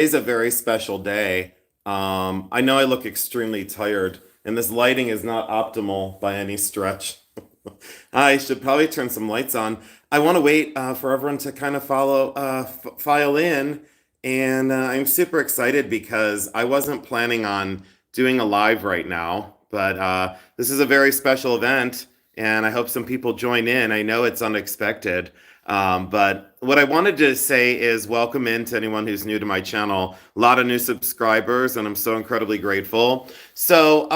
Today's a very special day. I know I look extremely tired, and this lighting is not optimal by any stretch. I should probably turn some lights on. I want to wait for everyone to kind of file in, and I'm super excited because I wasn't planning on doing a live right now, but this is a very special event, and I hope some people join in. I know it's unexpected. But what I wanted to say is welcome in to anyone who's new to my channel. A lot of new subscribers, and I'm so incredibly grateful. So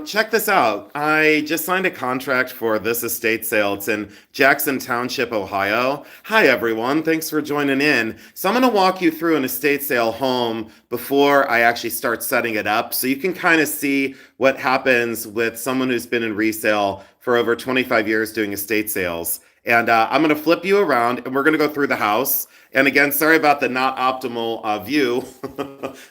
check this out. I just signed a contract for this estate sale. It's in Jackson Township, Ohio. Hi, everyone. Thanks for joining in. So I'm going to walk you through an estate sale home before I actually start setting it up, so you can kind of see what happens with someone who's been in resale for over 25 years doing estate sales. And I'm going to flip you around and we're going to go through the house. And again, sorry about the not optimal view.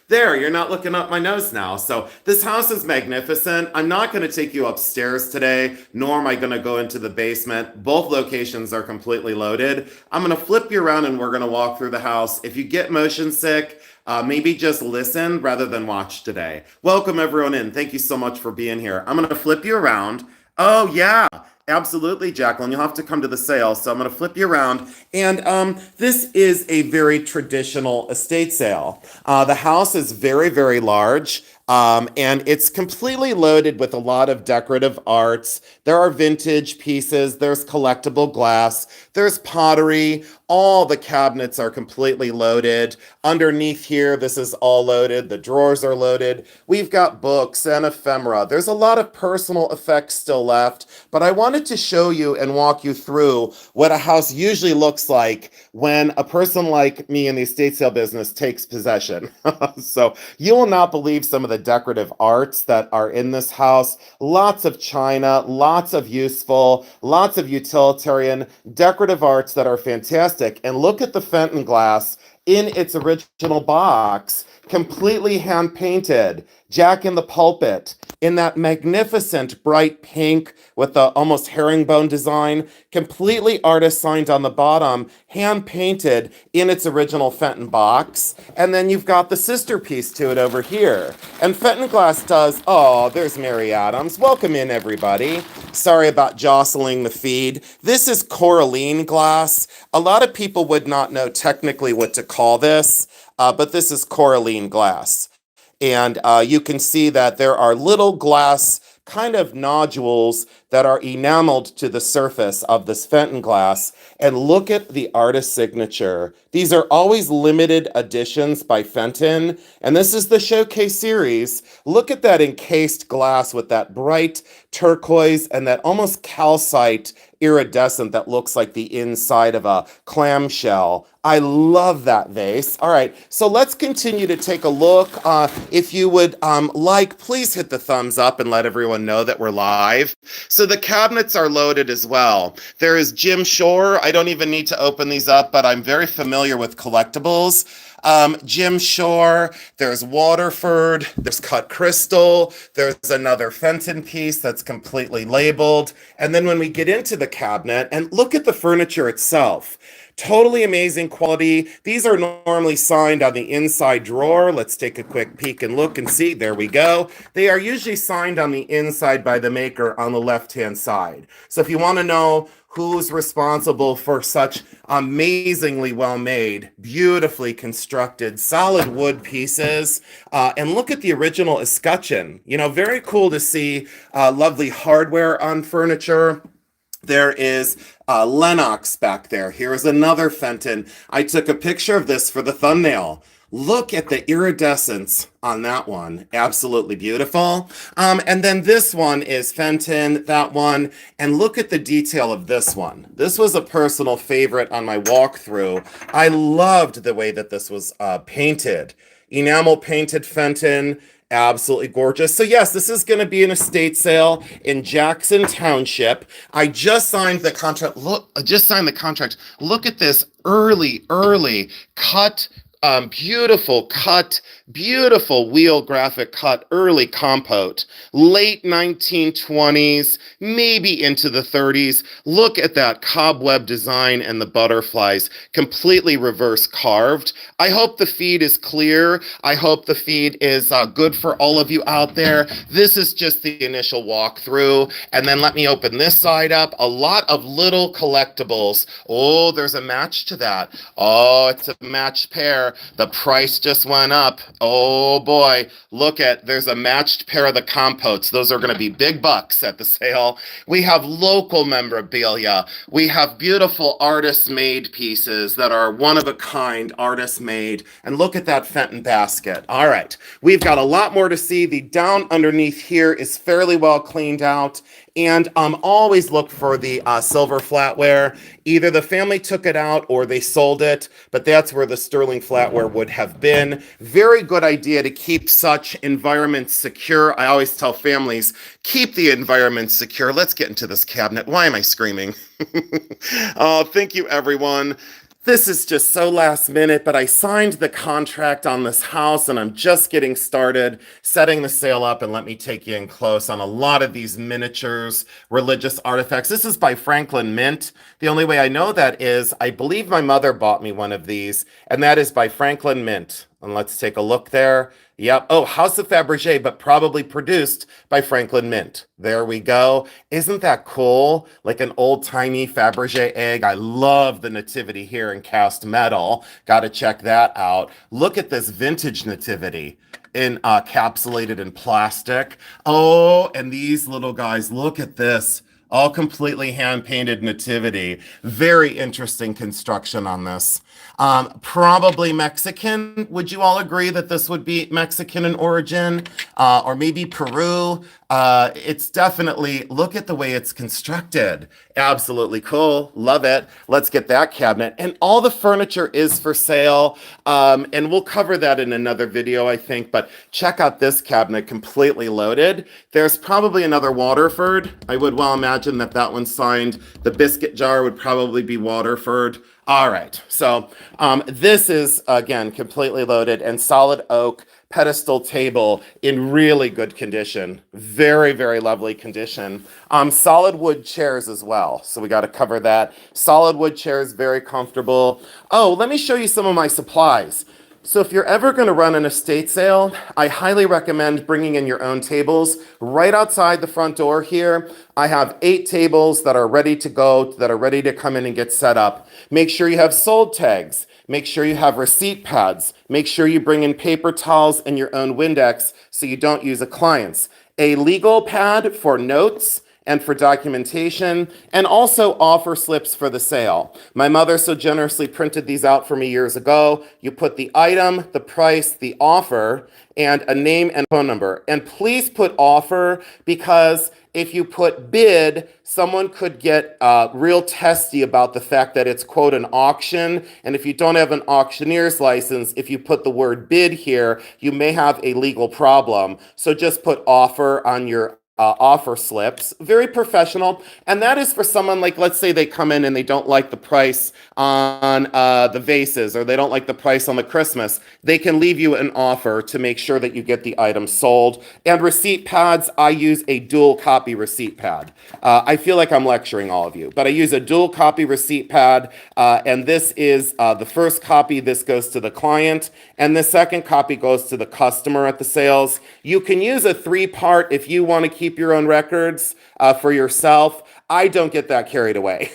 There, you're not looking up my nose now. So this house is magnificent. I'm not going to take you upstairs today, nor am I going to go into the basement. Both locations are completely loaded. I'm going to flip you around and we're going to walk through the house. If you get motion sick, maybe just listen rather than watch today. Welcome everyone in. Thank you so much for being here. I'm going to flip you around. Oh, yeah. Absolutely, Jacqueline. You'll have to come to the sale. So I'm going to flip you around. And this is a very traditional estate sale. The house is very, very large. And it's completely loaded with a lot of decorative arts. There are vintage pieces. There's collectible glass. There's pottery. All the cabinets are completely loaded. Underneath here, this is all loaded. The drawers are loaded. We've got books and ephemera. There's a lot of personal effects still left, but I wanted to show you and walk you through what a house usually looks like when a person like me in the estate sale business takes possession. So you will not believe some of the decorative arts that are in this house. Lots of china, lots of useful, lots of utilitarian decorative arts that are fantastic. And look at the Fenton glass in its original box, completely hand painted. Jack in the Pulpit in that magnificent bright pink with the almost herringbone design, completely artist signed on the bottom, hand painted in its original Fenton box. And then you've got the sister piece to it over here. And Fenton glass does, oh, there's Mary Adams. Welcome in, everybody. Sorry about jostling the feed. This is coralline glass. A lot of people would not know technically what to call this, but this is coralline glass. And you can see that there are little glass kind of nodules that are enameled to the surface of this Fenton glass. And look at the artist signature. These are always limited editions by Fenton. And this is the Showcase series. Look at that encased glass with that bright turquoise and that almost calcite iridescent that looks like the inside of a clamshell. I love that vase. All right, so let's continue to take a look. If you would please hit the thumbs up and let everyone know that we're live. So the cabinets are loaded as well. There is Jim Shore. I don't even need to open these up, but I'm very familiar with collectibles. Jim Shore, there's Waterford, there's cut crystal, there's another Fenton piece that's completely labeled. And then when we get into the cabinet and look at the furniture itself, totally amazing quality. These are normally signed on the inside drawer. Let's take a quick peek and look and see. There we go. They are usually signed on the inside by the maker on the left-hand side. So if you want to know who's responsible for such amazingly well-made, beautifully constructed, solid wood pieces. And look at the original escutcheon. You know, very cool to see lovely hardware on furniture. There is Lennox back there. Here is another Fenton. I took a picture of this for the thumbnail. Look at the iridescence on that one. Absolutely beautiful. And then this one is Fenton, that one. And look at the detail of this one. This was a personal favorite on my walkthrough. I loved the way that this was painted. Enamel painted Fenton. Absolutely gorgeous. So yes, this is going to be an estate sale in Jackson Township. I just signed the contract. Look, I just signed the contract. Look at this early cut beautiful cut, beautiful wheel graphic cut, early compote, late 1920s, maybe into the 30s. Look at that cobweb design and the butterflies, completely reverse carved. I hope the feed is clear. I hope the feed is good for all of you out there. This is just the initial walkthrough. And then let me open this side up. A lot of little collectibles. Oh, there's a match to that. Oh, it's a matched pair. The price just went up. Oh boy, there's a matched pair of the compotes. Those are going to be big bucks at the sale. We have local memorabilia. We have beautiful artist-made pieces that are one-of-a-kind, artist-made. And look at that Fenton basket. All right, we've got a lot more to see. The down underneath here is fairly well cleaned out. And always look for the silver flatware. Either the family took it out or they sold it, but that's where the sterling flatware would have been. Very good idea to keep such environments secure. I always tell families, keep the environment secure. Let's get into this cabinet. Why am I screaming? Oh, thank you, everyone. This is just so last minute, but I signed the contract on this house and I'm just getting started setting the sale up, and let me take you in close on a lot of these miniatures, religious artifacts. This is by Franklin Mint. The only way I know that is I believe my mother bought me one of these, and that is by Franklin Mint. And let's take a look there. Yep. Oh, House of Fabergé, but probably produced by Franklin Mint. There we go. Isn't that cool? Like an old-timey Fabergé egg. I love the nativity here in cast metal. Got to check that out. Look at this vintage nativity encapsulated in plastic. Oh, and these little guys, look at this. All completely hand-painted nativity. Very interesting construction on this. Probably Mexican. Would you all agree that this would be Mexican in origin? Or maybe Peru? It's definitely, look at the way it's constructed. Absolutely cool. Love it. Let's get that cabinet. And all the furniture is for sale. And we'll cover that in another video, I think. But check out this cabinet, completely loaded. There's probably another Waterford. I would well imagine that that one's signed. The biscuit jar would probably be Waterford. All right, so this is, again, completely loaded and solid oak pedestal table in really good condition. Very, very lovely condition. Solid wood chairs as well, so we got to cover that. Solid wood chairs, very comfortable. Oh, let me show you some of my supplies. So if you're ever going to run an estate sale, I highly recommend bringing in your own tables. Right outside the front door here, I have 8 tables that are ready to go, that are ready to come in and get set up. Make sure you have sold tags. Make sure you have receipt pads. Make sure you bring in paper towels and your own Windex so you don't use a client's. A legal pad for notes and for documentation, and also offer slips for the sale. My mother so generously printed these out for me years ago. You put the item, the price, the offer, and a name and phone number. And please put offer, because if you put bid, someone could get real testy about the fact that it's, quote, an auction. And if you don't have an auctioneer's license, if you put the word bid here, you may have a legal problem. So just put offer on your offer slips. Very professional. And that is for someone like, let's say they come in and they don't like the price on the vases, or they don't like the price on the Christmas. They can leave you an offer to make sure that you get the item sold. And receipt pads, I use a dual copy receipt pad. I feel like I'm lecturing all of you, but I use a dual copy receipt pad. And this is the first copy. This goes to the client, and the second copy goes to the customer at the sales. You can use a 3-part if you want to keep your own records for yourself. I don't get that carried away.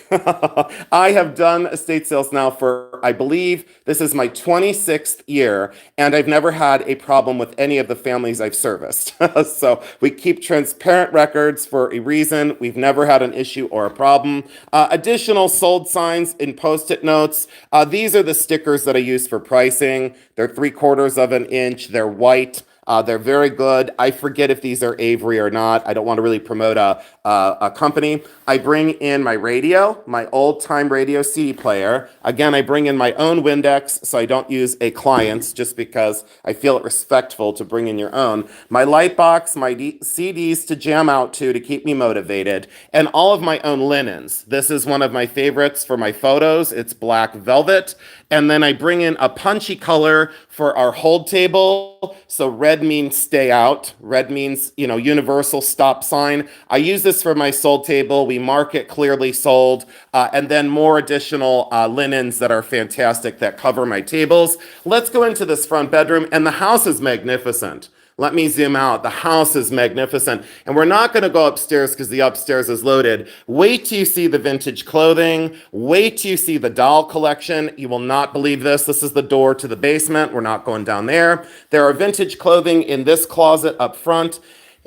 I have done estate sales now for, I believe, this is my 26th year, and I've never had a problem with any of the families I've serviced. So we keep transparent records for a reason. We've never had an issue or a problem. Additional sold signs in Post-it notes. These are the stickers that I use for pricing. They're 3/4 of an inch. They're white. They're very good. I forget if these are Avery or not. I don't want to really promote a company. I bring in my radio, my old-time radio CD player. Again, I bring in my own Windex, so I don't use a client's, just because I feel it respectful to bring in your own. My light box, my CDs to jam out to keep me motivated, and all of my own linens. This is one of my favorites for my photos. It's black velvet. And then I bring in a punchy color for our hold table. So red means stay out. Red means, universal stop sign. I use this for my sold table. We mark it clearly sold. And then more additional linens that are fantastic that cover my tables. Let's go into this front bedroom, and the house is magnificent. Let me zoom out. The house is magnificent. And we're not going to go upstairs because the upstairs is loaded. Wait till you see the vintage clothing. Wait till you see the doll collection. You will not believe this. This is the door to the basement. We're not going down there. There are vintage clothing in this closet up front.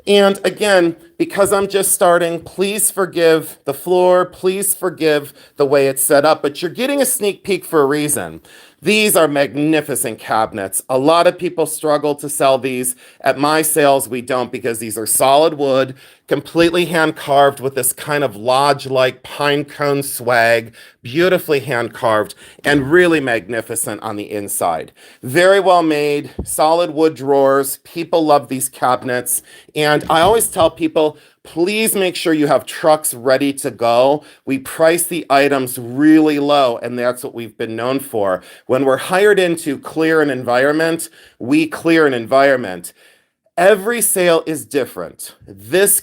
And again, because I'm just starting, please forgive the floor. Please forgive the way it's set up. But you're getting a sneak peek for a reason. These are magnificent cabinets. A lot of people struggle to sell these. At my sales, we don't, because these are solid wood, completely hand carved with this kind of lodge-like pine cone swag, beautifully hand carved, and really magnificent on the inside. Very well made, solid wood drawers. People love these cabinets. And I always tell people, please make sure you have trucks ready to go. We price the items really low, and that's what we've been known for. When we're hired in to clear an environment, we clear an environment. Every sale is different. This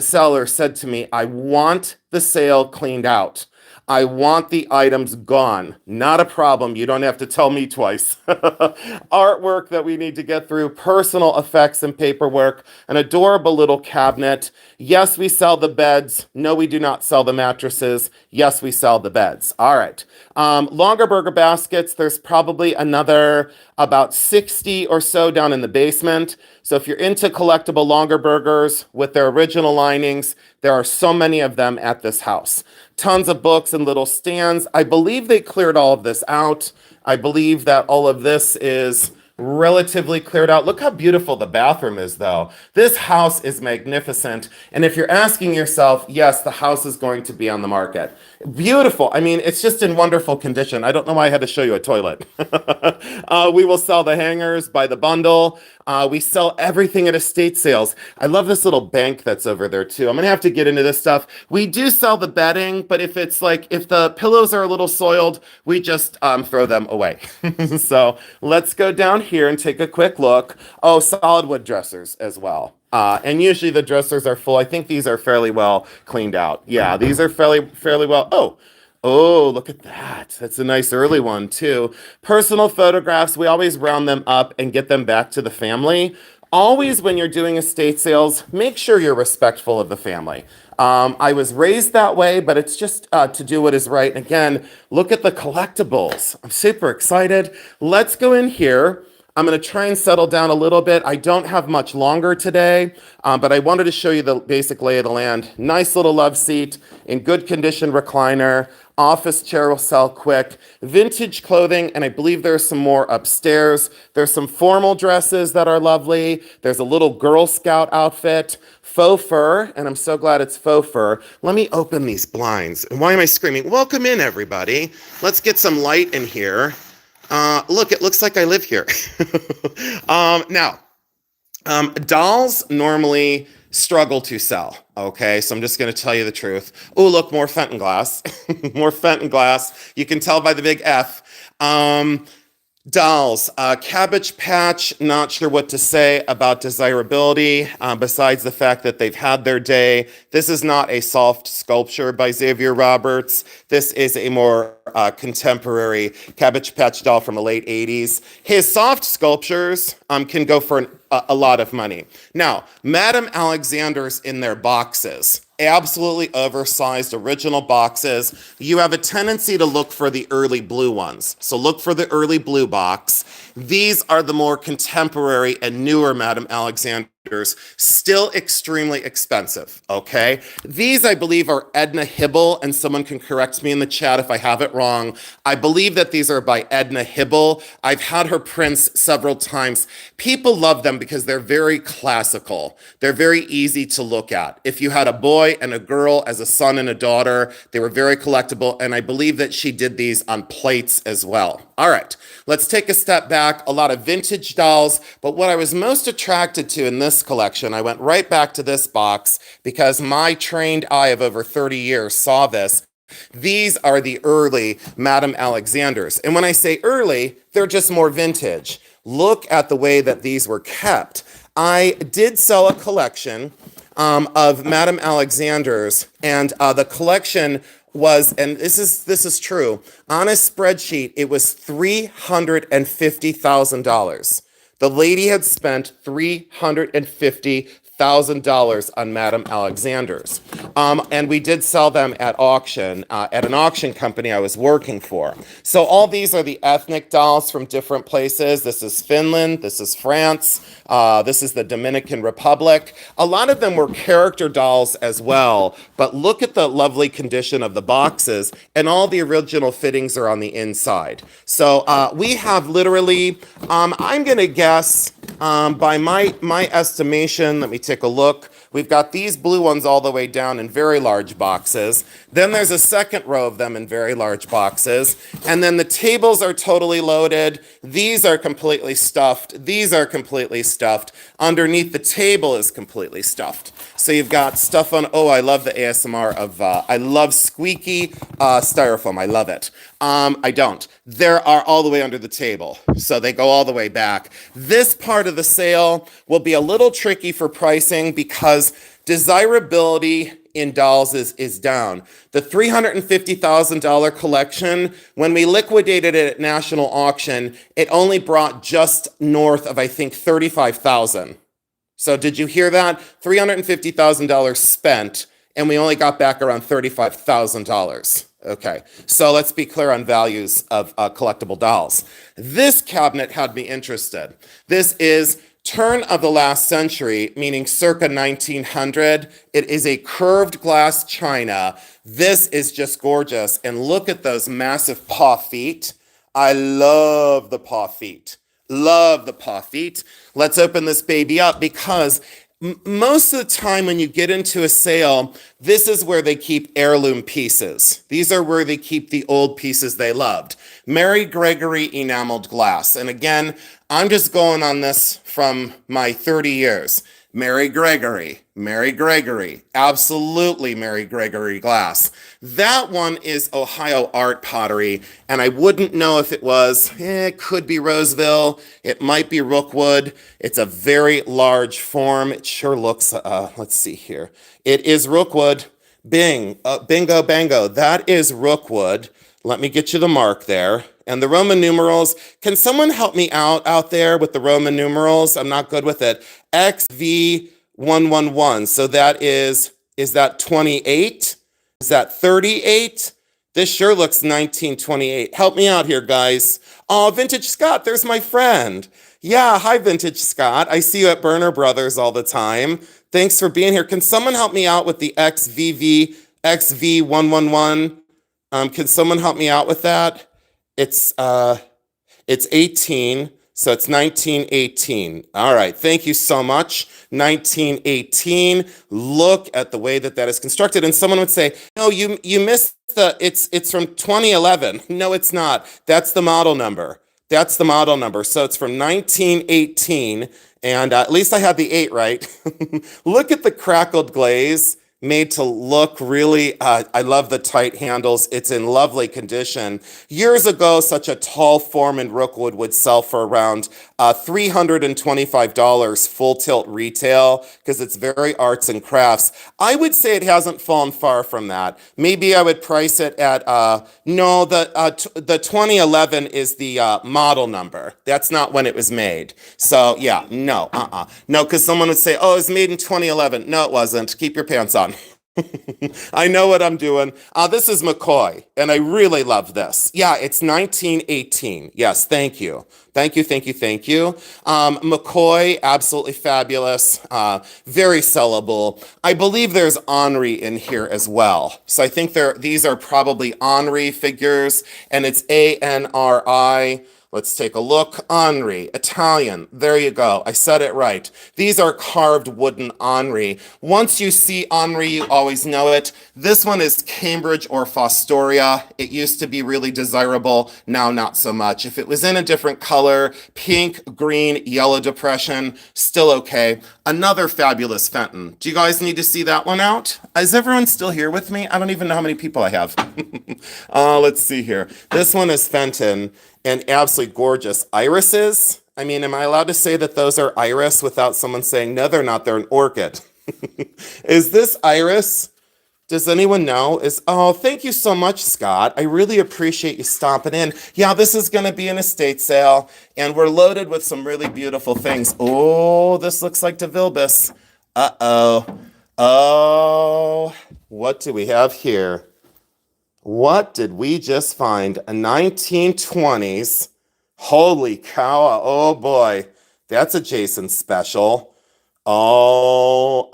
seller said to me, I want the sale cleaned out. I want the items gone. Not a problem. You don't have to tell me twice. Artwork that we need to get through, personal effects and paperwork, an adorable little cabinet. Yes, we sell the beds. No, we do not sell the mattresses. Yes, we sell the beds. All right. Longer burger baskets. There's probably another about 60 or so down in the basement. So if you're into collectible longer burgers with their original linings, there are so many of them at this house. Tons of books and little stands. I believe they cleared all of this out. I believe that all of this is relatively cleared out. Look how beautiful the bathroom is, though. This house is magnificent. And if you're asking yourself, yes, the house is going to be on the market. Beautiful. I mean, it's just in wonderful condition. I don't know why I had to show you a toilet. We will sell the hangers by the bundle. We sell everything at estate sales. I love this little bank that's over there too. I'm gonna have to get into this stuff. We do sell the bedding, but if the pillows are a little soiled, we just throw them away. So let's go down here and take a quick look. Oh, solid wood dressers as well. And usually the dressers are full. I think these are fairly well cleaned out. Yeah, these are fairly well. Oh, look at that. That's a nice early one, too. Personal photographs, we always round them up and get them back to the family. Always, when you're doing estate sales, make sure you're respectful of the family. I was raised that way, but it's just to do what is right. And again, look at the collectibles. I'm super excited. Let's go in here. I'm going to try and settle down a little bit. I don't have much longer today, but I wanted to show you the basic lay of the land. Nice little love seat, in good condition recliner. Office chair will sell quick. Vintage clothing, and I believe there's some more upstairs. There's some formal dresses that are lovely. There's a little Girl Scout outfit. Faux fur, and I'm so glad it's faux fur. Let me open these blinds. And why am I screaming? Welcome in, everybody. Let's get some light in here. Look, it looks like I live here. Now, dolls normally struggle to sell, okay? So I'm just going to tell you the truth. Oh, look, more Fenton glass. More Fenton glass. You can tell by the big F. Dolls, Cabbage Patch, not sure what to say about desirability, besides the fact that they've had their day. This is not a soft sculpture by Xavier Roberts. This is a more contemporary Cabbage Patch doll from the late 80s. His soft sculptures can go for a lot of money. Now, Madame Alexander's in their boxes. Absolutely oversized original boxes. You have a tendency to look for the early blue ones. So look for the early blue box. These are the more contemporary and newer Madame Alexander's, still extremely expensive, okay? These, I believe, are Edna Hibble, and someone can correct me in the chat if I have it wrong. I believe that these are by Edna Hibble. I've had her prints several times. People love them because they're very classical. They're very easy to look at. If you had a boy and a girl as a son and a daughter, they were very collectible, and I believe that she did these on plates as well. All right, let's take a step back. A lot of vintage dolls, but what I was most attracted to in this collection, I went right back to this box because my trained eye of over 30 years saw this These are the early Madame Alexanders. And when I say early, they're just more vintage. Look at the way that these were kept. I did sell a collection of Madame Alexanders, and the collection was, and this is true, on a spreadsheet, it was $350,000. The lady had spent $350,000 on Madame Alexander's. And we did sell them at auction, at an auction company I was working for. So all these are the ethnic dolls from different places. This is Finland, this is France, this is the Dominican Republic. A lot of them were character dolls as well, but look at the lovely condition of the boxes, and all the original fittings are on the inside. So we have literally, I'm gonna guess, by my estimation, let me take a look. We've got these blue ones all the way down in very large boxes. Then there's a second row of them in very large boxes. And then the tables are totally loaded. These are completely stuffed. These are completely stuffed. Underneath the table is completely stuffed. So you've got stuff on, oh, I love the ASMR of, I love squeaky styrofoam. I love it. I don't. There are all the way under the table. So they go all the way back. This part of the sale will be a little tricky for pricing because desirability in dolls is down. The $350,000 collection, when we liquidated it at national auction, it only brought just north of, I think, $35,000. So did you hear that? $350,000 spent, and we only got back around $35,000. Okay, so let's be clear on values of collectible dolls. This cabinet had me interested. This is turn of the last century, meaning circa 1900. It is a curved glass china. This is just gorgeous. And look at those massive paw feet. I love the paw feet. Love the paw feet. Let's open this baby up because most of the time when you get into a sale, this is where they keep heirloom pieces. These are where they keep the old pieces they loved. Mary Gregory enameled glass. And again, I'm just going on this from my 30 years. Mary Gregory, absolutely Mary Gregory glass. That one is Ohio art pottery, and I wouldn't know if it was, it could be Roseville, it might be Rookwood. It's a very large form. It sure looks, let's see here. It is Rookwood. Bingo, bango, that is Rookwood. Let me get you the mark there. And the Roman numerals, can someone help me out there with the Roman numerals? I'm not good with it. XV111, so that is that 28? Is that 38? This sure looks 1928. Help me out here, guys. Oh, Vintage Scott, there's my friend. Yeah, hi, Vintage Scott. I see you at Burner Brothers all the time. Thanks for being here. Can someone help me out with the XV111? Can someone help me out with that? It's 18, so it's 1918. All right, thank you so much. 1918. Look at the way that is constructed. And someone would say, no, you missed it's from 2011. No, it's not. That's the model number. That's the model number. So it's from 1918, and at least I had the 8 right. Look at the crackled glaze. Made to look really, I love the tight handles. It's in lovely condition. Years ago, such a tall form in Rookwood would sell for around $325 full tilt retail because it's very arts and crafts. I would say it hasn't fallen far from that. Maybe I would price it at, no, the 2011 is the model number. That's not when it was made. So yeah, no, No, because someone would say, oh, it was made in 2011. No, it wasn't. Keep your pants on. I know what I'm doing. This is McCoy, and I really love this. Yeah, it's 1918. Yes, thank you. Thank you. McCoy, absolutely fabulous. Very sellable. I believe there's Henri in here as well. So I think these are probably Henri figures, and it's ANRI. Let's take a look. Henri, Italian. There you go. I said it right. These are carved wooden Henri. Once you see Henri, you always know it. This one is Cambridge or Fostoria. It used to be really desirable. Now, not so much. If it was in a different color, pink, green, yellow depression, still okay. Another fabulous Fenton. Do you guys need to see that one out? Is everyone still here with me? I don't even know how many people I have. Let's see here. This one is Fenton and absolutely gorgeous irises. I mean, am I allowed to say that those are iris without someone saying, no, they're not, they're an orchid? Is this iris? Does anyone know? Oh, thank you so much, Scott. I really appreciate you stopping in. Yeah, this is going to be an estate sale, and we're loaded with some really beautiful things. Oh, this looks like DeVilbiss. Uh-oh. Oh, what do we have here? What did we just find? A 1920s. Holy cow. Oh, boy. That's a Jason special. Oh,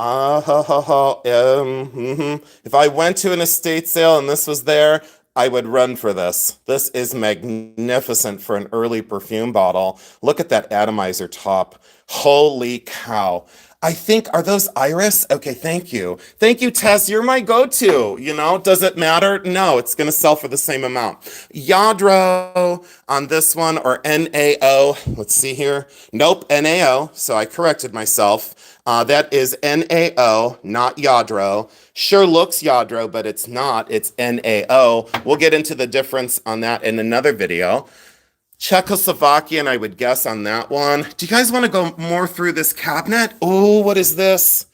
if I went to an estate sale and this was there, I would run for this. This is magnificent for an early perfume bottle. Look at that atomizer top. Holy cow. I think, are those iris? Okay, thank you. Thank you, Tess. You're my go-to. You know, does it matter? No, it's going to sell for the same amount. Yadro on this one, or NAO. Let's see here. Nope, NAO. So I corrected myself. That is NAO, not Yadro. Sure looks Yadro, but it's not. It's NAO. We'll get into the difference on that in another video. Czechoslovakian, I would guess on that one. Do you guys want to go more through this cabinet? Oh, what is this?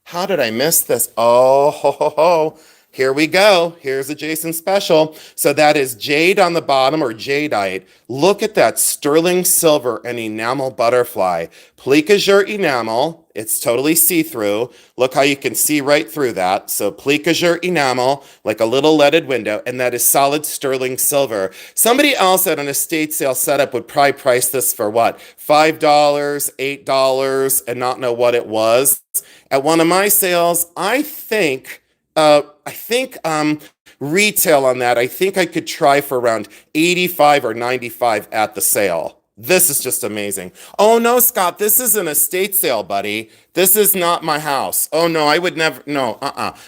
How did I miss this? Oh, ho, ho, ho. Here we go. Here's a Jason special. So that is jade on the bottom, or jadeite. Look at that sterling silver and enamel butterfly. Plique azure enamel. It's totally see-through. Look how you can see right through that. So plique azure enamel, like a little leaded window, and that is solid sterling silver. Somebody else at an estate sale setup would probably price this for what? $5, $8, and not know what it was. At one of my sales, I think retail on that, I think I could try for around 85 or 95 at the sale. This is just amazing. Oh no, Scott, this is an estate sale, buddy. This is not my house. Oh no, I would never, no,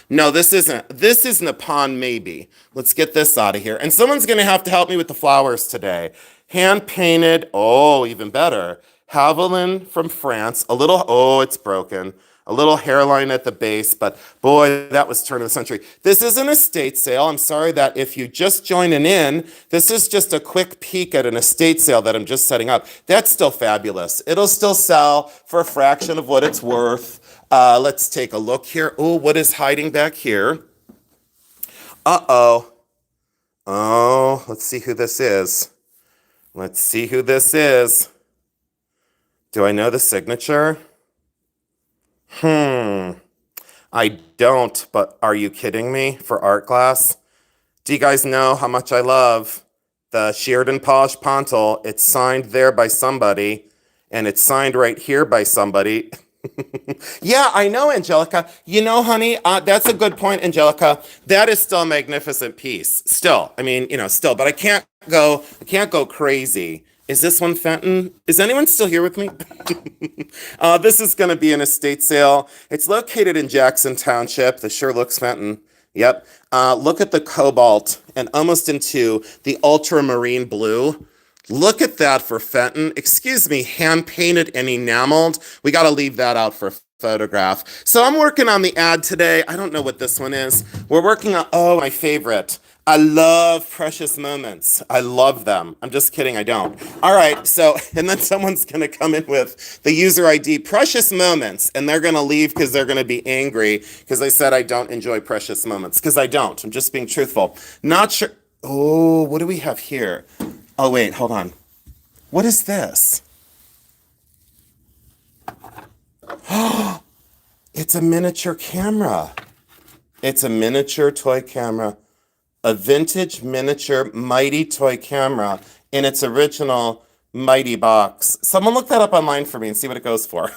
No, this isn't. This is Nippon, maybe. Let's get this out of here. And someone's gonna have to help me with the flowers today. Hand painted, oh, even better. Haviland from France, a little, oh, it's broken. A little hairline at the base, but boy, that was turn of the century. This is an estate sale. I'm sorry that if you just joining in, this is just a quick peek at an estate sale that I'm just setting up. That's still fabulous. It'll still sell for a fraction of what it's worth. Let's take a look here. Oh, what is hiding back here? Uh-oh. Oh, let's see who this is. Let's see who this is. Do I know the signature? I don't, but are you kidding me? For art glass? Do you guys know how much I love the Sheridan Polish Pontal? It's signed there by somebody, and it's signed right here by somebody. Yeah, I know, Angelica. You know, honey, that's a good point, Angelica. That is still a magnificent piece. Still, I mean, you know, still, but I can't go crazy. Is this one Fenton? Is anyone still here with me? This is going to be an estate sale. It's located in Jackson Township. This sure looks Fenton. Yep. Look at the cobalt and almost into the ultramarine blue. Look at that for Fenton. Excuse me, hand-painted and enameled. We got to leave that out for photograph. So I'm working on the ad today. I don't know what this one is. We're working on, oh, my favorite. I love Precious Moments. I love them. I'm just kidding, I don't. All right, so, and then someone's going to come in with the user ID, Precious Moments, and they're going to leave because they're going to be angry because I said I don't enjoy Precious Moments, because I don't. I'm just being truthful. Not sure. Oh, what do we have here? Oh, wait, hold on. What is this? Oh, it's a miniature camera. It's a miniature toy camera. A vintage miniature mighty toy camera in its original mighty box. Someone look that up online for me and see what it goes for.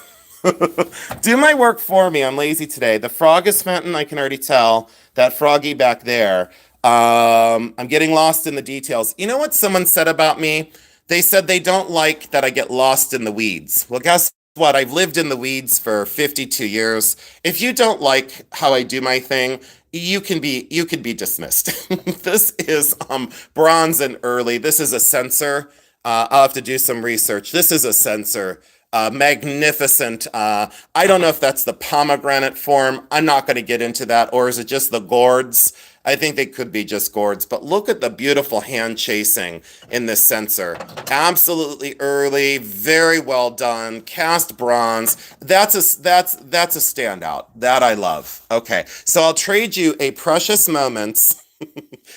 Do my work for me. I'm lazy today. The frog is Fenton, I can already tell. That froggy back there. I'm getting lost in the details. You know what someone said about me? They said they don't like that I get lost in the weeds. Well, guess what? I've lived in the weeds for 52 years. If you don't like how I do my thing, you can be dismissed. This is bronze and early. This is a sensor. I'll have to do some research. This is a sensor. Magnificent. I don't know if that's the pomegranate form. I'm not going to get into that. Or is it just the gourds? I think they could be just gourds. But look at the beautiful hand chasing in this sensor. Absolutely early. Very well done. Cast bronze. That's a standout. That I love. Okay. So I'll trade you a precious moments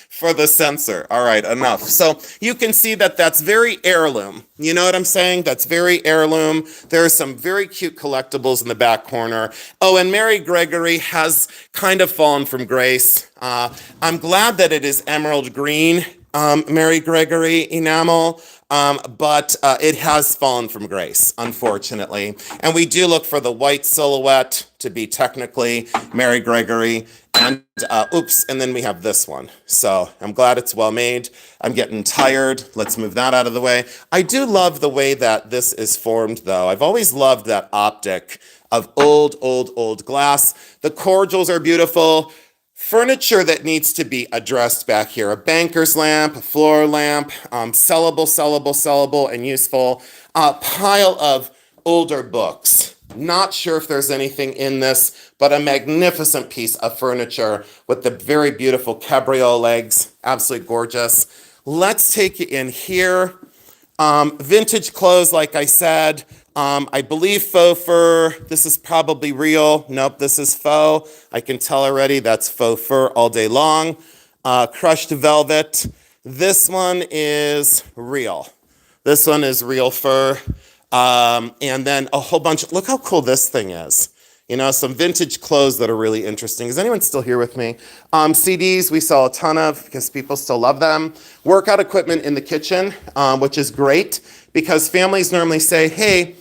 for the sensor. All right, enough. So you can see that that's very heirloom. You know what I'm saying? That's very heirloom. There are some very cute collectibles in the back corner. Oh, and Mary Gregory has kind of fallen from grace. I'm glad that it is emerald green, Mary Gregory enamel. But it has fallen from grace, unfortunately. And we do look for the white silhouette to be technically Mary Gregory. And and then we have this one. So I'm glad it's well made. I'm getting tired. Let's move that out of the way. I do love the way that this is formed, though. I've always loved that optic of old glass. The cordials are beautiful. Furniture that needs to be addressed back here. A banker's lamp, a floor lamp, sellable, and useful. A pile of older books. Not sure if there's anything in this, but a magnificent piece of furniture with the very beautiful cabriole legs. Absolutely gorgeous. Let's take it in here. Vintage clothes, like I said. I believe faux fur. This is probably real. Nope, this is faux. I can tell already that's faux fur all day long. Crushed velvet. This one is real. This one is real fur. And then a whole bunch. Look how cool this thing is. You know, some vintage clothes that are really interesting. Is anyone still here with me? CDs we sell a ton of because people still love them. Workout equipment in the kitchen, which is great because families normally say, hey,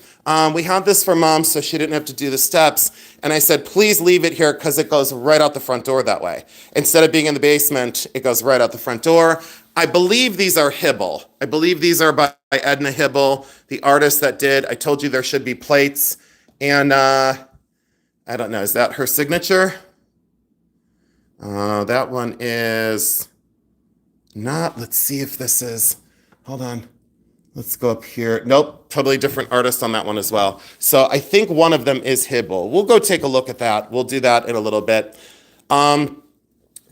we had this for mom so she didn't have to do the steps. And I said, please leave it here because it goes right out the front door that way. Instead of being in the basement, it goes right out the front door. I believe these are Hibble. I believe these are by Edna Hibble, the artist that did. I told you there should be plates. And I don't know, is that her signature? That one is not. Let's see if this is, hold on. Let's go up here. Nope, totally different artist on that one as well. So I think one of them is Hibble. We'll go take a look at that. We'll do that in a little bit.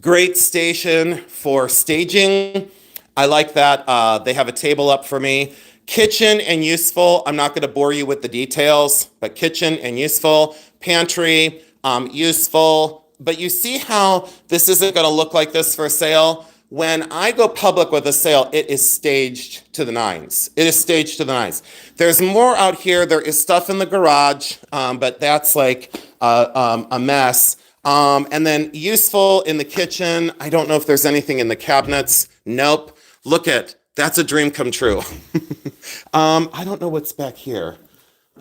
Great station for staging. I like that. They have a table up for me. Kitchen and useful. I'm not going to bore you with the details, but kitchen and useful. Pantry, useful. But you see how this isn't going to look like this for sale? When I go public with a sale, it is staged to the nines. It is staged to the nines. There's more out here. There is stuff in the garage, but that's like a mess. And then useful in the kitchen. I don't know if there's anything in the cabinets. Nope. Look at, that's a dream come true. I don't know what's back here.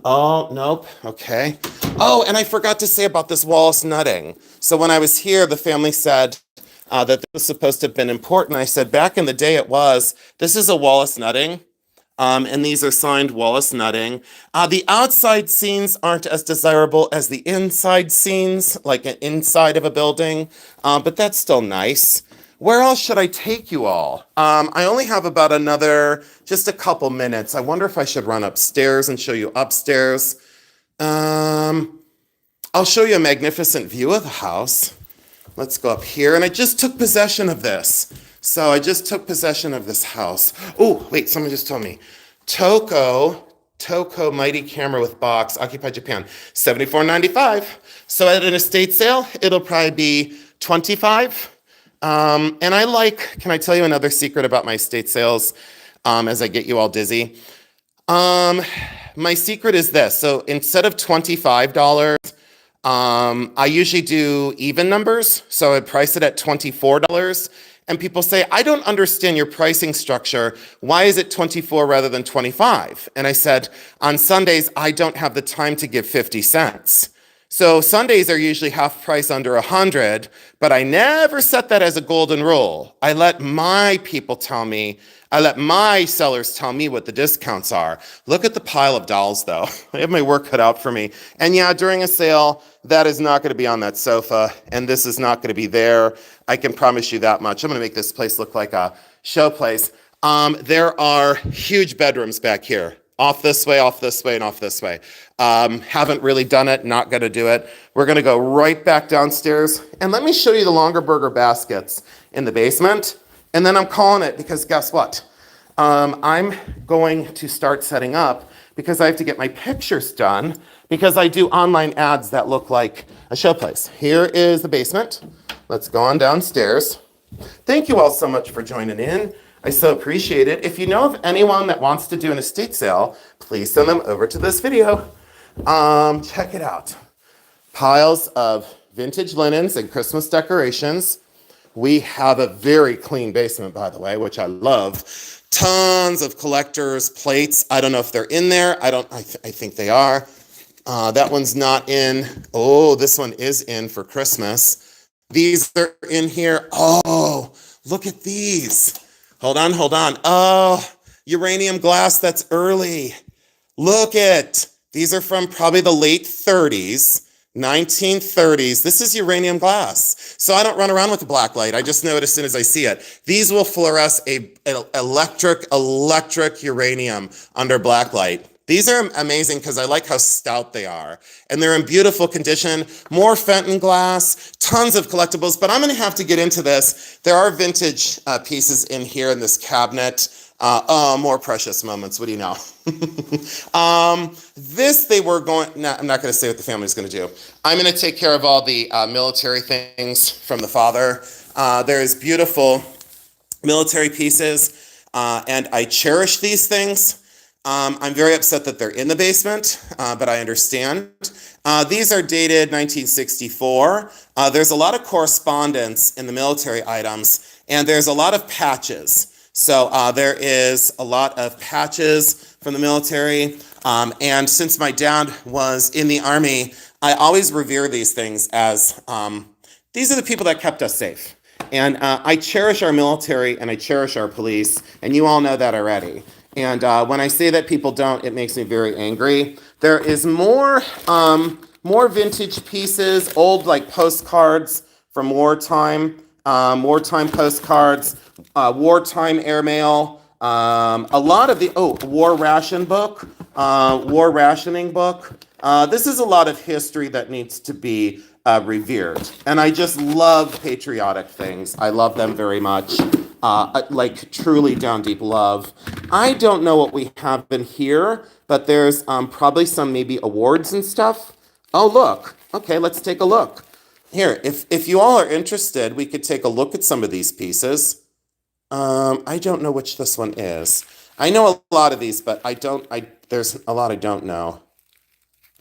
Oh, nope. Okay. Oh, and I forgot to say about this Wallace nutting. So when I was here, the family said that this was supposed to have been important. I said, back in the day it was. This is a Wallace nutting. And these are signed Wallace nutting. The outside scenes aren't as desirable as the inside scenes, like an inside of a building, but that's still nice. Where else should I take you all? I only have about just a couple minutes. I wonder if I should run upstairs and show you upstairs. I'll show you a magnificent view of the house. Let's go up here. And I just took possession of this. So I just took possession of this house. Oh, wait, someone just told me. Toko Mighty Camera with Box, Occupy Japan, $74.95. So at an estate sale, it'll probably be $25. And can I tell you another secret about my estate sales as I get you all dizzy? My secret is this. So instead of $25, I usually do even numbers. So I price it at $24. And people say, I don't understand your pricing structure. Why is it 24 rather than 25? And I said, on Sundays, I don't have the time to give 50 cents. So Sundays are usually half price under 100, but I never set that as a golden rule. I let my people tell me, I let my sellers tell me what the discounts are. Look at the pile of dolls though. I have my work cut out for me. And yeah, during a sale, that is not going to be on that sofa, and this is not going to be there. I can promise you that much. I'm going to make this place look like a show place. There are huge bedrooms back here. Off this way, and off this way. Haven't really done it, not gonna do it. We're gonna go right back downstairs, and let me show you the longer burger baskets in the basement, and then I'm calling it because guess what? I'm going to start setting up because I have to get my pictures done because I do online ads that look like a show place. Here is the basement. Let's go on downstairs. Thank you all so much for joining in. I so appreciate it. If you know of anyone that wants to do an estate sale, please send them over to this video. Check it out. Piles of vintage linens and Christmas decorations. We have a very clean basement, by the way, which I love. Tons of collectors' plates. I don't know if they're in there. I think they are. That one's not in. Oh, this one is in for Christmas. These are in here. Oh, look at these. Hold on. Oh, uranium glass, that's early. Look at, these are from probably the late 30s, 1930s. This is uranium glass. So I don't run around with a black light. I just know it as soon as I see it. These will fluoresce electric uranium under black light. These are amazing because I like how stout they are. And they're in beautiful condition. More Fenton glass, tons of collectibles. But I'm going to have to get into this. There are vintage pieces in here in this cabinet. More precious moments. What do you know? This they were going... No, I'm not going to say what the family's going to do. I'm going to take care of all the military things from the father. There's beautiful military pieces. And I cherish these things. I'm very upset that they're in the basement, but I understand. These are dated 1964. There's a lot of correspondence in the military items, and there's a lot of patches. So there is a lot of patches from the military. And since my dad was in the Army, I always revere these things as these are the people that kept us safe. And I cherish our military and I cherish our police, and you all know that already. And when I say that people don't, it makes me very angry. There is more vintage pieces, old like postcards from wartime, wartime postcards, wartime airmail, a lot of the, war ration book, war rationing book. This is a lot of history that needs to be revered. And I just love patriotic things. I love them very much. Like truly down deep love. I don't know what we have in here, but there's probably some maybe awards and stuff. Oh, look. Okay, let's take a look. Here, if you all are interested, we could take a look at some of these pieces. I don't know which this one is. I know a lot of these, but there's a lot I don't know.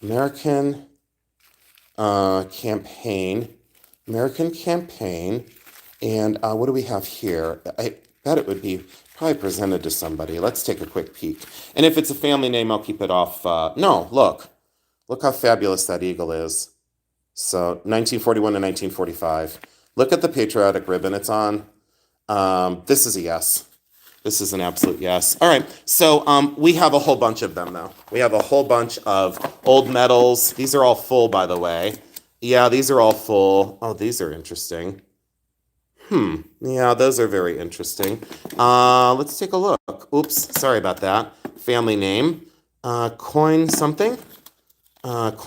American campaign. And what do we have here? I bet it would be probably presented to somebody. Let's take a quick peek. And if it's a family name, I'll keep it off. No, look. Look how fabulous that eagle is. So 1941 to 1945. Look at the patriotic ribbon it's on. This is a yes. This is an absolute yes. All right, so we have a whole bunch of them, though. We have a whole bunch of old medals. These are all full, by the way. Yeah, these are all full. Oh, these are interesting. Yeah, those are very interesting. Let's take a look. Oops, sorry about that. Family name. Coin something. Let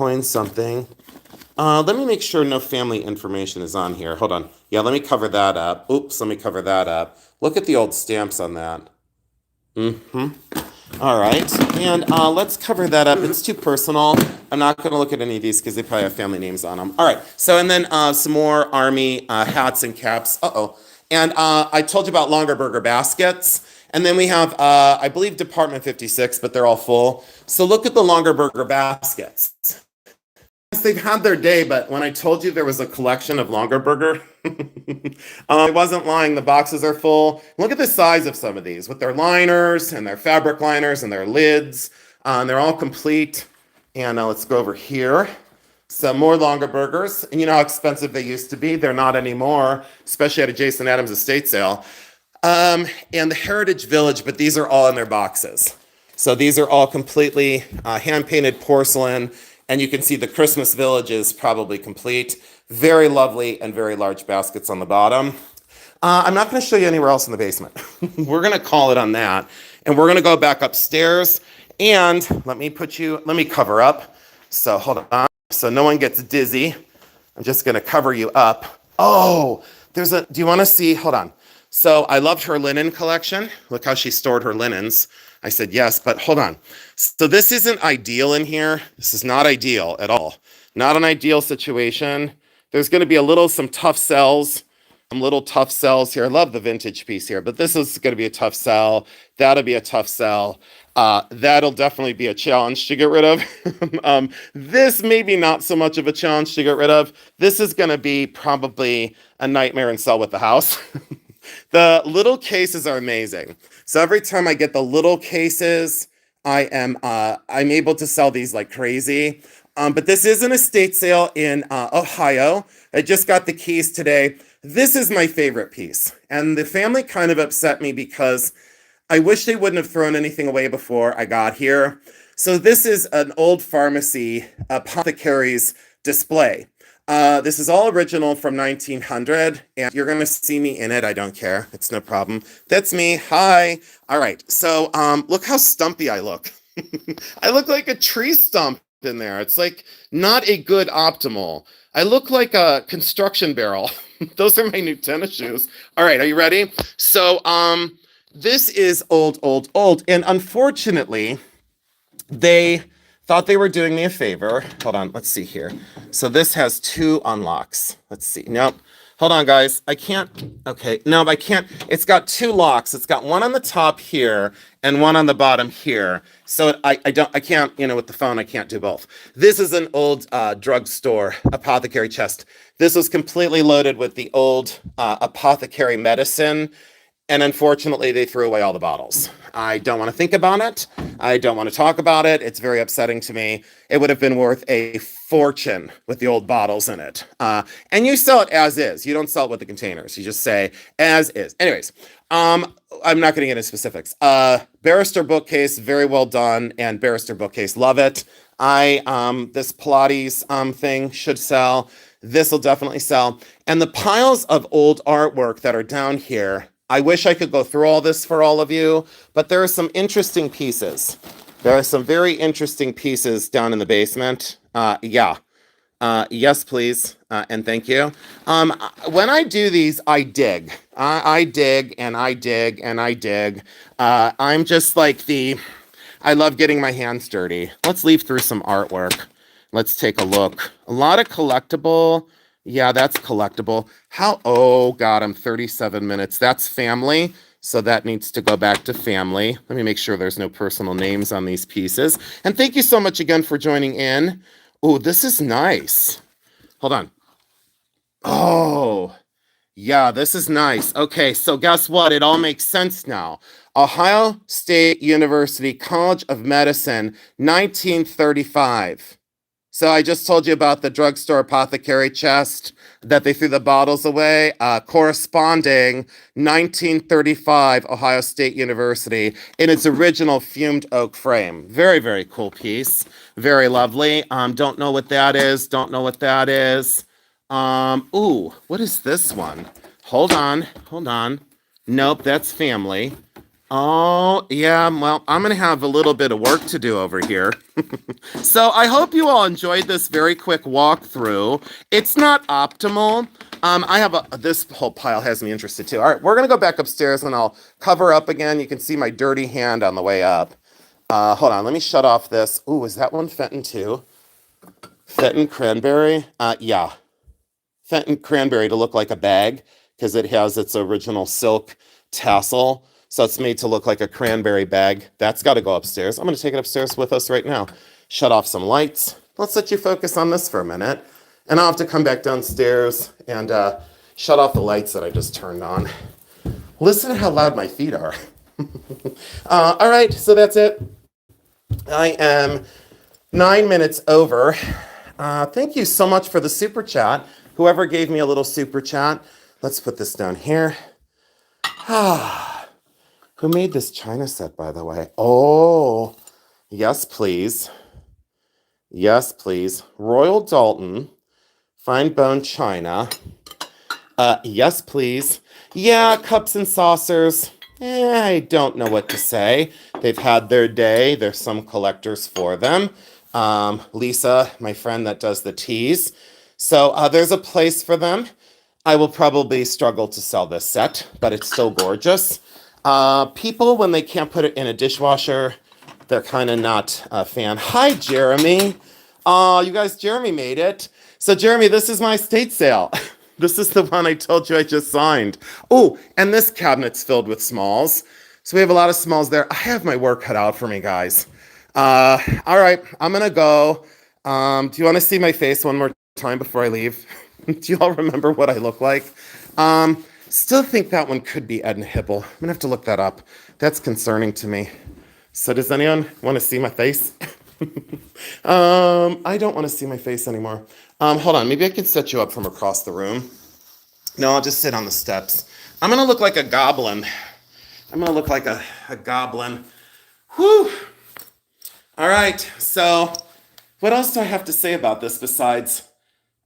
me make sure no family information is on here. Hold on. Yeah, let me cover that up. Oops, let me cover that up. Look at the old stamps on that. All right, and let's cover that up. It's too personal. I'm not going to look at any of these because they probably have family names on them. All right, so and then some more Army hats and caps. And I told you about longer burger baskets. And then we have, I believe, Department 56, but they're all full. So look at the longer burger baskets. They've had their day, but when I told you there was a collection of longer burger, I wasn't lying. The boxes are full. Look at the size of some of these with their liners and their fabric liners and their lids. And they're all complete. And let's go over here. Some more longer burgers. And you know how expensive they used to be? They're not anymore, especially at a Jason Adams estate sale. And the Heritage Village, but these are all in their boxes. So these are all completely hand-painted porcelain, and you can see the Christmas Village is probably complete. Very lovely and very large baskets on the bottom. I'm not going to show you anywhere else in the basement. We're going to call it on that, and we're going to go back upstairs. And let me cover up. So hold on, so no one gets dizzy. I'm just going to cover you up. Oh, do you want to see? Hold on. So I loved her linen collection. Look how she stored her linens. I said yes, but hold on. So this isn't ideal in here. This is not ideal at all. Not an ideal situation. There's going to be some tough sells. Some little tough sells here. I love the vintage piece here, but this is going to be a tough sell. That'll be a tough sell. That'll definitely be a challenge to get rid of. This maybe not so much of a challenge to get rid of. This is going to be probably a nightmare and sell with the house. The little cases are amazing. So every time I get the little cases, I'm able to sell these like crazy. But this is an estate sale in Ohio. I just got the keys today. This is my favorite piece. And the family kind of upset me because I wish they wouldn't have thrown anything away before I got here. So this is an old pharmacy apothecary's display. This is all original from 1900, and you're going to see me in it. I don't care. It's no problem. That's me. Hi. All right. So look how stumpy I look. I look like a tree stump in there. It's like not a good optimal. I look like a construction barrel. Those are my new tennis shoes. All right. Are you ready? So this is old. And unfortunately, they thought they were doing me a favor. Hold on, let's see here. So this has 2 unlocks. Let's see. Nope. Hold on, guys. I can't. Okay. No, I can't. It's got 2 locks. It's got one on the top here and one on the bottom here. So I can't, with the phone, I can't do both. This is an old drugstore apothecary chest. This was completely loaded with the old apothecary medicine. And unfortunately, they threw away all the bottles. I don't want to think about it. I don't want to talk about it. It's very upsetting to me. It would have been worth a fortune with the old bottles in it. And you sell it as is. You don't sell it with the containers. You just say as is. Anyways, I'm not going to get into specifics. Barrister bookcase, very well done. And Barrister bookcase, love it. This Pilates thing should sell. This will definitely sell. And the piles of old artwork that are down here, I wish I could go through all this for all of you, but there are some interesting pieces. There are some very interesting pieces down in the basement. Yes, please, and thank you. When I do these, I dig. I dig, and I dig, and I dig. I'm just like I love getting my hands dirty. Let's leaf through some artwork. Let's take a look. A lot of collectible. Yeah, that's collectible. Oh God, I'm 37 minutes. That's family. So that needs to go back to family. Let me make sure there's no personal names on these pieces. And thank you so much again for joining in. Oh, this is nice. Hold on. Oh, yeah, this is nice. Okay, so guess what? It all makes sense now. Ohio State University College of Medicine, 1935. So I just told you about the drugstore apothecary chest that they threw the bottles away. Corresponding 1935 Ohio State University in its original fumed oak frame. Very, very cool piece. Very lovely. Don't know what that is. Don't know what that is. Ooh, what is this one? Hold on. Nope, that's family. Oh, yeah, well, I'm going to have a little bit of work to do over here. So I hope you all enjoyed this very quick walkthrough. It's not optimal. This whole pile has me interested too. All right, we're going to go back upstairs and I'll cover up again. You can see my dirty hand on the way up. Hold on, let me shut off this. Ooh, is that one Fenton too? Fenton cranberry? Yeah. Fenton cranberry to look like a bag because it has its original silk tassel. So it's made to look like a cranberry bag. That's got to go upstairs. I'm going to take it upstairs with us right now. Shut off some lights. Let's let you focus on this for a minute. And I'll have to come back downstairs and shut off the lights that I just turned on. Listen to how loud my feet are. All right, so that's it. I am 9 minutes over. Thank you so much for the super chat. Whoever gave me a little super chat. Let's put this down here. Who made this china set, by the way? Oh, yes, please. Yes, please. Royal Dalton, fine bone china. Yes, please. Yeah, cups and saucers. I don't know what to say. They've had their day. There's some collectors for them. Lisa, my friend that does the teas. So there's a place for them. I will probably struggle to sell this set, but it's still gorgeous. People, when they can't put it in a dishwasher, they're kind of not a fan. Hi, Jeremy. You guys, Jeremy made it. So, Jeremy, this is my estate sale. This is the one I told you I just signed. Oh, and this cabinet's filled with smalls. So we have a lot of smalls there. I have my work cut out for me, guys. All right, I'm gonna go. Do you want to see my face one more time before I leave? Do you all remember what I look like? Still think that one could be Edna Hibble. I'm gonna have to look that up. That's concerning to me. So does anyone want to see my face? I don't want to see my face anymore. Hold on, maybe I can set you up from across the room. No, I'll just sit on the steps. I'm gonna look like a goblin. I'm gonna look like a goblin. Whew. All right, so what else do I have to say about this besides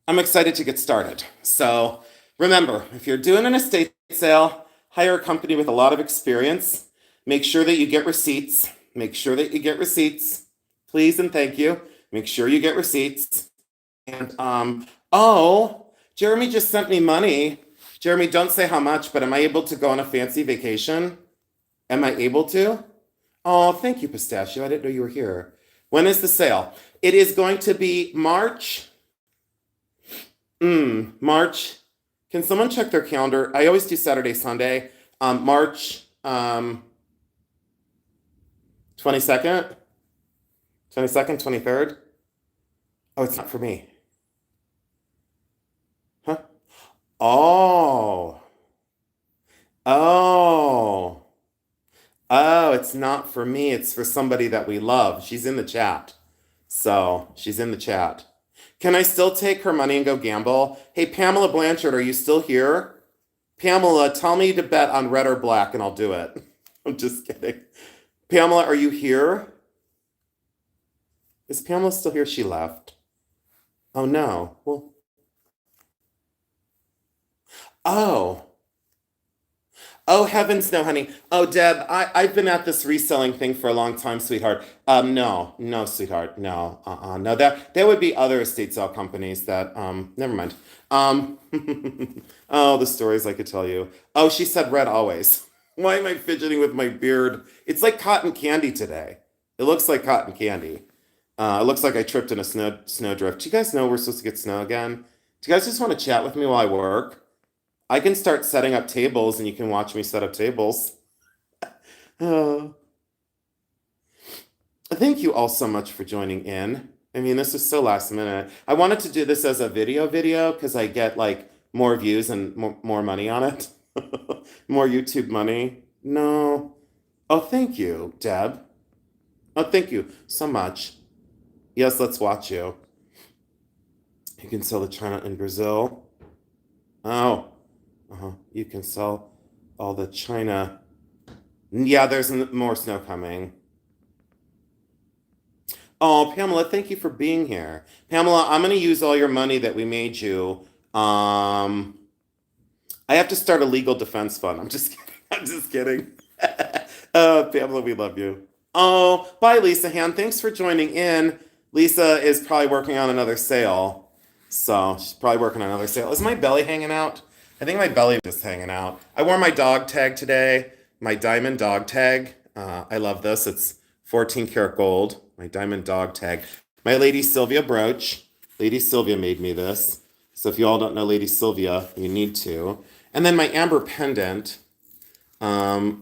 I'm excited to get started. So remember, if you're doing an estate sale, hire a company with a lot of experience. Make sure that you get receipts. Make sure that you get receipts. Please and thank you. Make sure you get receipts. And oh, Jeremy just sent me money. Jeremy, don't say how much, but am I able to go on a fancy vacation? Am I able to? Oh, thank you, Pistachio. I didn't know you were here. When is the sale? It is going to be March. March. Can someone check their calendar? I always do Saturday, Sunday. March 22nd, 22nd, 23rd. Oh, it's not for me. Huh? Oh. Oh. Oh, it's not for me. It's for somebody that we love. She's in the chat. So, she's in the chat. Can I still take her money and go gamble? Hey, Pamela Blanchard, are you still here? Pamela, tell me to bet on red or black and I'll do it. I'm just kidding. Pamela, are you here? Is Pamela still here? She left. Oh, no. Well, oh. Oh, heavens, no, honey. Oh, Deb, I've been at this reselling thing for a long time, sweetheart. No, sweetheart, no, no, there would be other estate sale companies that, never mind. Um, oh, the stories I could tell you. Oh, she said red always. Why am I fidgeting with my beard? It's like cotton candy today. It looks like cotton candy. It looks like I tripped in a snowdrift. Do you guys know we're supposed to get snow again? Do you guys just want to chat with me while I work? I can start setting up tables and you can watch me set up tables. Uh, Thank you all so much for joining in. I mean, this is so last minute. I wanted to do this as a video because I get like more views and more money on it. More YouTube money. No. Oh, thank you, Deb. Oh, thank you so much. Yes, let's watch you. You can sell the china in Brazil. Oh. You can sell all the china. Yeah, there's more snow coming. Oh, Pamela, thank you for being here. Pamela, I'm going to use all your money that we made you. I have to start a legal defense fund. I'm just kidding. I'm just kidding. Pamela, we love you. Oh, bye, Lisa Han. Thanks for joining in. Lisa is probably working on another sale. So she's probably working on another sale. Is my belly hanging out? I think my belly is just hanging out. I wore my dog tag today, my diamond dog tag. I love this. It's 14 karat gold, my diamond dog tag. My Lady Sylvia brooch. Lady Sylvia made me this. So if you all don't know Lady Sylvia, you need to. And then my amber pendant. That's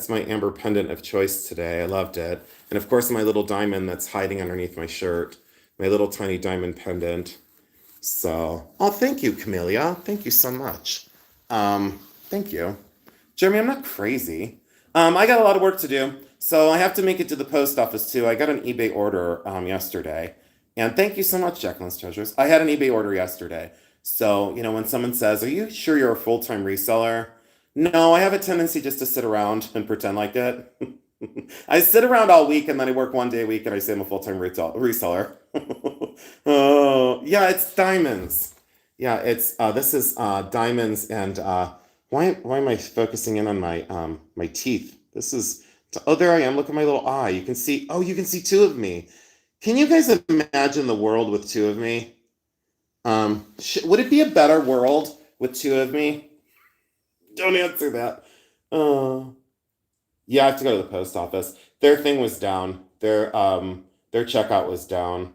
my amber pendant of choice today. I loved it. And of course, my little diamond that's hiding underneath my shirt. My little tiny diamond pendant. So, oh, thank you, Camellia. Thank you so much. Thank you. Jeremy, I'm not crazy. I got a lot of work to do, so I have to make it to the post office too. I got an eBay order yesterday, And thank you so much, Jacqueline's Treasures. I had an eBay order yesterday. So, when someone says, "Are you sure you're a full-time reseller?" No, I have a tendency just to sit around and pretend like it. I sit around all week and then I work 1 day a week and I say I'm a full-time reseller. Oh, yeah, it's diamonds. Yeah, it's this is diamonds and why am I focusing in on my teeth? This is oh, there I am. Look at my little eye. You can see, oh, you can see two of me. Can you guys imagine the world with two of me? Would it be a better world with two of me? Don't answer that. Uh, yeah, I have to go to the post office. Their thing was down. Their checkout was down.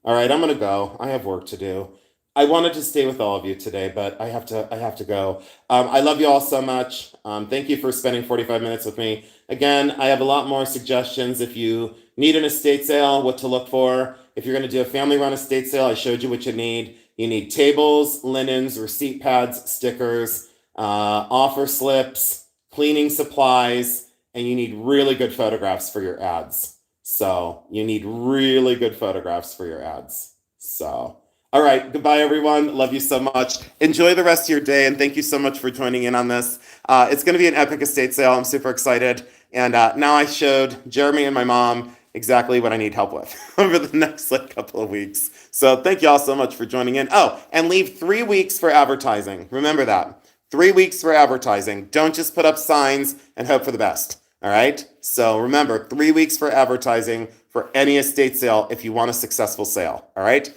All right, I'm gonna go. I have work to do. I wanted to stay with all of you today, but I have to go. I love you all so much. Thank you for spending 45 minutes with me. Again, I have a lot more suggestions if you need an estate sale, what to look for. If you're gonna do a family run estate sale, I showed you what you need. You need tables, linens, receipt pads, stickers, offer slips, cleaning supplies, and you need really good photographs for your ads. So you need really good photographs for your ads. So, all right. Goodbye, everyone. Love you so much. Enjoy the rest of your day. And thank you so much for joining in on this. It's going to be an epic estate sale. I'm super excited. And now I showed Jeremy and my mom exactly what I need help with over the next couple of weeks. So thank you all so much for joining in. Oh, and leave 3 weeks for advertising. Remember that. 3 weeks for advertising. Don't just put up signs and hope for the best. All right. So remember, 3 weeks for advertising for any estate sale if you want a successful sale. All right.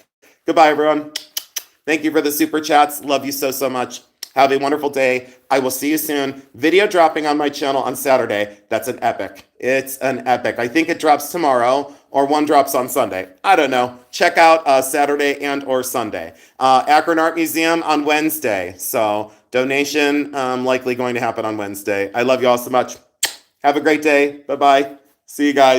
Goodbye, everyone. Thank you for the super chats. Love you so, so much. Have a wonderful day. I will see you soon. Video dropping on my channel on Saturday. That's an epic. It's an epic. I think it drops tomorrow or one drops on Sunday. I don't know. Check out Saturday and or Sunday. Akron Art Museum on Wednesday. So donation likely going to happen on Wednesday. I love you all so much. Have a great day. Bye-bye. See you guys.